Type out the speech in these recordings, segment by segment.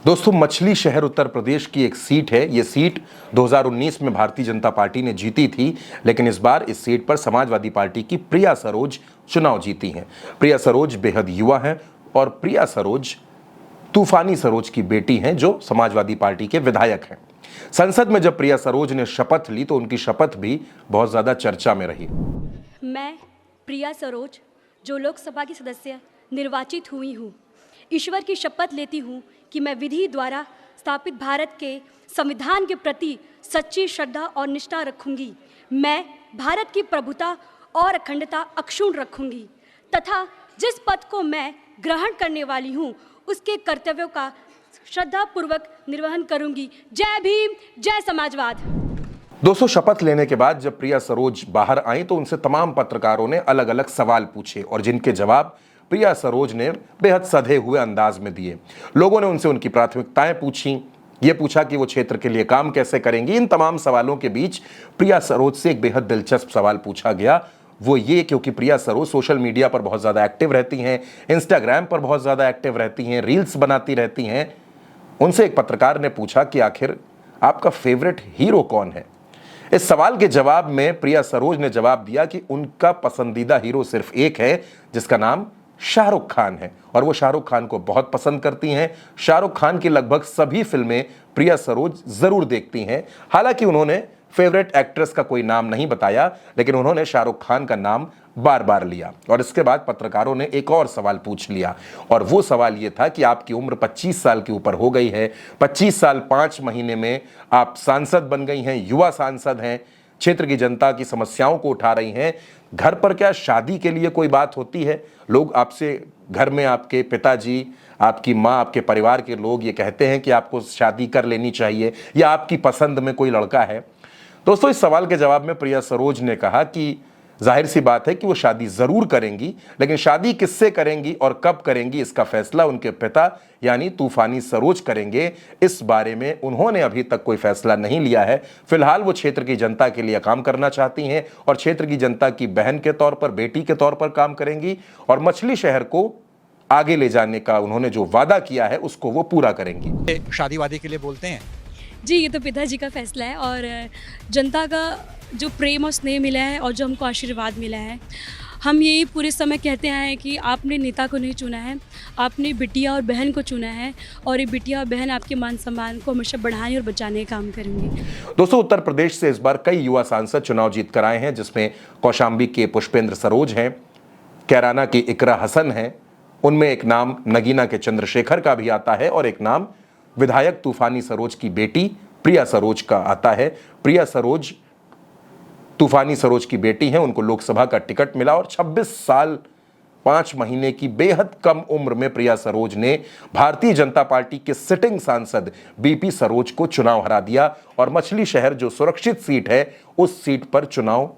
दोस्तों, मछली शहर उत्तर प्रदेश की एक सीट है। ये सीट 2019 में भारतीय जनता पार्टी ने जीती थी, लेकिन इस बार इस सीट पर समाजवादी पार्टी की प्रिया सरोज चुनाव जीती हैं। प्रिया सरोज बेहद युवा हैं और प्रिया सरोज तूफानी सरोज की बेटी हैं, जो समाजवादी पार्टी के विधायक हैं। संसद में जब प्रिया सरोज ने शपथ ली तो उनकी शपथ भी बहुत ज्यादा चर्चा में रही। मैं प्रिया सरोज, जो लोकसभा की सदस्य निर्वाचित हुई हूँ, ईश्वर की शपथ लेती हूँ कि मैं विधि द्वारा स्थापित भारत के संविधान के प्रति सच्ची श्रद्धा और निष्ठा रखूंगी। मैं भारत की प्रभुता और अखंडता अक्षुण्ण रखूंगी तथा जिस पद को मैं ग्रहण करने वाली हूँ उसके कर्तव्यों का श्रद्धापूर्वक निर्वहन करूंगी। जय भीम, जय समाजवाद। दोस्तों, शपथ लेने के बाद जब प्रिया सरोज बाहर आई तो उनसे तमाम पत्रकारों ने अलग अलग सवाल पूछे और जिनके जवाब प्रिया सरोज ने बेहद सधे हुए अंदाज में दिए। लोगों ने उनसे उनकी प्राथमिकताएं पूछी, ये पूछा कि वो क्षेत्र के लिए काम कैसे करेंगी। इन तमाम सवालों के बीच प्रिया सरोज से एक बेहद दिलचस्प सवाल पूछा गया, वो ये क्योंकि प्रिया सरोज सोशल मीडिया पर बहुत ज़्यादा एक्टिव रहती हैं, इंस्टाग्राम पर बहुत ज़्यादा एक्टिव रहती हैं, रील्स बनाती रहती हैं। उनसे एक पत्रकार ने पूछा कि आखिर आपका फेवरेट हीरो कौन है। इस सवाल के जवाब में प्रिया सरोज ने जवाब दिया कि उनका पसंदीदा हीरो सिर्फ एक है, जिसका नाम शाहरुख खान है और वो शाहरुख खान को बहुत पसंद करती हैं। शाहरुख खान की लगभग सभी फिल्में प्रिया सरोज जरूर देखती हैं। हालांकि उन्होंने फेवरेट एक्ट्रेस का कोई नाम नहीं बताया, लेकिन उन्होंने शाहरुख खान का नाम बार बार लिया। और इसके बाद पत्रकारों ने एक और सवाल पूछ लिया और वो सवाल ये था कि आपकी उम्र 25 साल के ऊपर हो गई है, 25 साल 5 महीने में आप सांसद बन गई हैं, युवा सांसद हैं, क्षेत्र की जनता की समस्याओं को उठा रही हैं। घर पर क्या शादी के लिए कोई बात होती है? लोग आपसे, घर में आपके पिताजी, आपकी माँ, आपके परिवार के लोग ये कहते हैं कि आपको शादी कर लेनी चाहिए या आपकी पसंद में कोई लड़का है? दोस्तों, इस सवाल के जवाब में प्रिया सरोज ने कहा कि जाहिर सी बात है कि वो शादी जरूर करेंगी, लेकिन शादी किससे करेंगी और कब करेंगी इसका फैसला उनके पिता यानी तूफानी सरोज करेंगे। इस बारे में उन्होंने अभी तक कोई फैसला नहीं लिया है। फिलहाल वो क्षेत्र की जनता के लिए काम करना चाहती हैं और क्षेत्र की जनता की बहन के तौर पर, बेटी के तौर पर काम करेंगी और मछली शहर को आगे ले जाने का उन्होंने जो वादा किया है उसको वो पूरा करेंगी। शादी वादी के लिए बोलते हैं जी, ये तो पिताजी का फैसला है और जनता का जो प्रेम और स्नेह मिला है और जो हमको आशीर्वाद मिला है, हम यही पूरे समय कहते हैं कि आपने नेता को नहीं चुना है, आपने बिटिया और बहन को चुना है और ये बिटिया और बहन आपके मान सम्मान को हमेशा बढ़ाने और बचाने का काम करेंगे। दोस्तों, उत्तर प्रदेश से इस बार कई युवा सांसद चुनाव जीत कर आए हैं, जिसमें कौशाम्बी के पुष्पेंद्र सरोज हैं, कैराना की इकरा हसन हैं, उनमें एक नाम नगीना के चंद्रशेखर का भी आता है और एक नाम विधायक तूफानी सरोज की बेटी प्रिया सरोज का आता है। प्रिया सरोज तूफानी सरोज की बेटी हैं, उनको लोकसभा का टिकट मिला और 26 साल 5 महीने की बेहद कम उम्र में प्रिया सरोज ने भारतीय जनता पार्टी के सिटिंग सांसद बीपी सरोज को चुनाव हरा दिया और मछली शहर जो सुरक्षित सीट है उस सीट पर चुनाव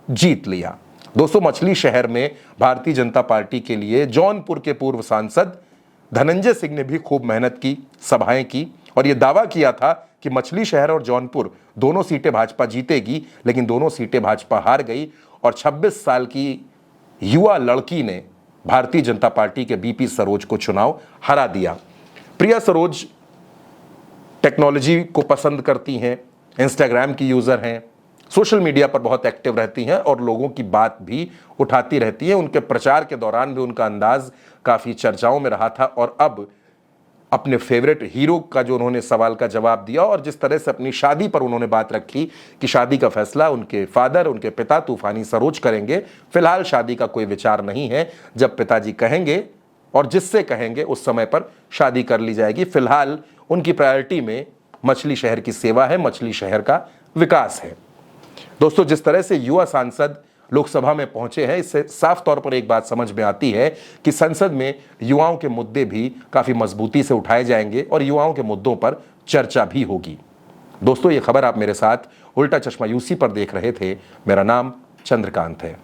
जीत लिया। दोस्तों, मछली शहर में भारतीय जनता पार्टी के लिए जौनपुर के पूर्व सांसद धनंजय सिंह ने भी खूब मेहनत की, सभाएं की और यह दावा किया था कि मछली शहर और जौनपुर दोनों सीटें भाजपा जीतेगी, लेकिन दोनों सीटें भाजपा हार गई और 26 साल की युवा लड़की ने भारतीय जनता पार्टी के बीपी सरोज को चुनाव हरा दिया। प्रिया सरोज टेक्नोलॉजी को पसंद करती हैं, इंस्टाग्राम की यूजर हैं, सोशल मीडिया पर बहुत एक्टिव रहती हैं और लोगों की बात भी उठाती रहती हैं। उनके प्रचार के दौरान भी उनका अंदाज काफी चर्चाओं में रहा था और अब अपने फेवरेट हीरो का जो उन्होंने सवाल का जवाब दिया और जिस तरह से अपनी शादी पर उन्होंने बात रखी कि शादी का फैसला उनके फादर, उनके पिता तूफानी सरोज करेंगे। फिलहाल शादी का कोई विचार नहीं है, जब पिताजी कहेंगे और जिससे कहेंगे उस समय पर शादी कर ली जाएगी। फिलहाल उनकी प्रायोरिटी में मछली शहर की सेवा है, मछली शहर का विकास है। दोस्तों, जिस तरह से युवा सांसद लोकसभा में पहुंचे हैं, इससे साफ तौर पर एक बात समझ में आती है कि संसद में युवाओं के मुद्दे भी काफी मजबूती से उठाए जाएंगे और युवाओं के मुद्दों पर चर्चा भी होगी। दोस्तों, ये खबर आप मेरे साथ उल्टा चश्मा यूसी पर देख रहे थे। मेरा नाम चंद्रकांत है।